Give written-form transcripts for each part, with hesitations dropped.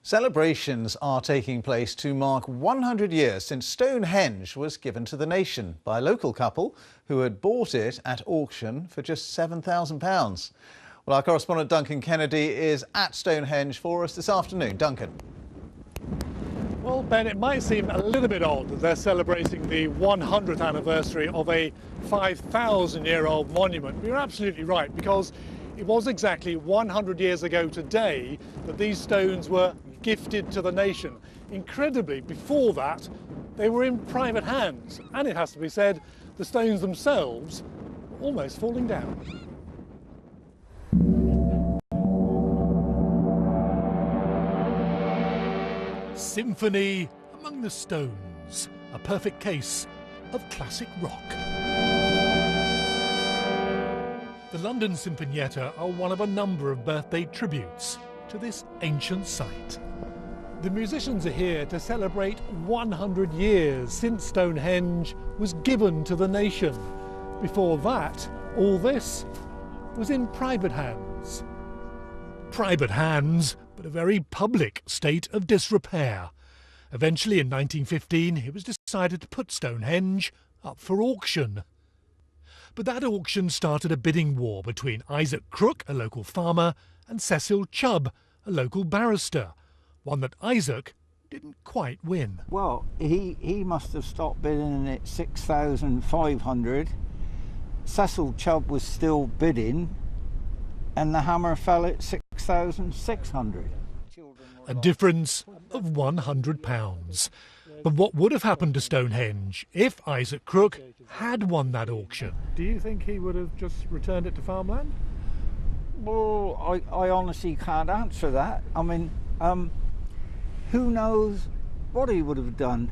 Celebrations are taking place to mark 100 years since Stonehenge was given to the nation by a local couple who had bought it at auction for just £7,000. Well, our correspondent Duncan Kennedy is at Stonehenge for us this afternoon. Duncan. Well, Ben, it might seem a little bit odd that they're celebrating the 100th anniversary of a 5,000-year-old monument. But you're absolutely right, because it was exactly 100 years ago today that these stones were gifted to the nation. Incredibly, before that, they were in private hands. And it has to be said, the stones themselves were almost falling down. Symphony among the stones, a perfect case of classic rock. The London Sinfonietta are one of a number of birthday tributes to this ancient site. The musicians are here to celebrate 100 years since Stonehenge was given to the nation. Before that, all this was in private hands. Private hands, but a very public state of disrepair. Eventually, in 1915, it was decided to put Stonehenge up for auction. But that auction started a bidding war between Isaac Crook, a local farmer, and Cecil Chubb, a local barrister, one that Isaac didn't quite win. Well, he must have stopped bidding at 6,500. Cecil Chubb was still bidding, and the hammer fell at 6,600. A difference of £100. But what would have happened to Stonehenge if Isaac Crook had won that auction? Do you think he would have just returned it to farmland? Well, I honestly can't answer that. I mean, who knows what he would have done.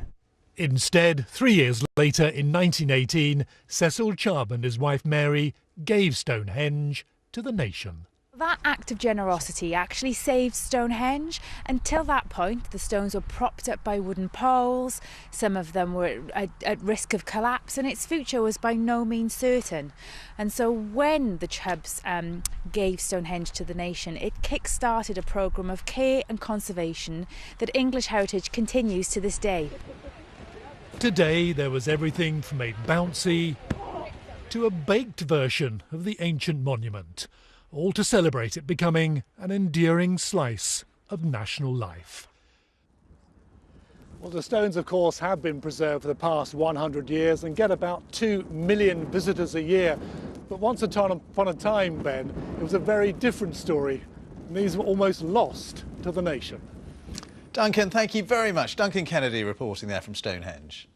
Instead, 3 years later, in 1918, Cecil Chubb and his wife Mary gave Stonehenge to the nation. That act of generosity actually saved Stonehenge. Until that point, the stones were propped up by wooden poles, some of them were at risk of collapse, and its future was by no means certain. And so when the Chubbs gave Stonehenge to the nation, it kick-started a programme of care and conservation that English heritage continues to this day. Today, there was everything from a bouncy to a baked version of the ancient monument, all to celebrate it becoming an enduring slice of national life. Well, the stones, of course, have been preserved for the past 100 years and get about 2 million visitors a year. But once upon a time, Ben, it was a very different story. And these were almost lost to the nation. Duncan, thank you very much. Duncan Kennedy reporting there from Stonehenge.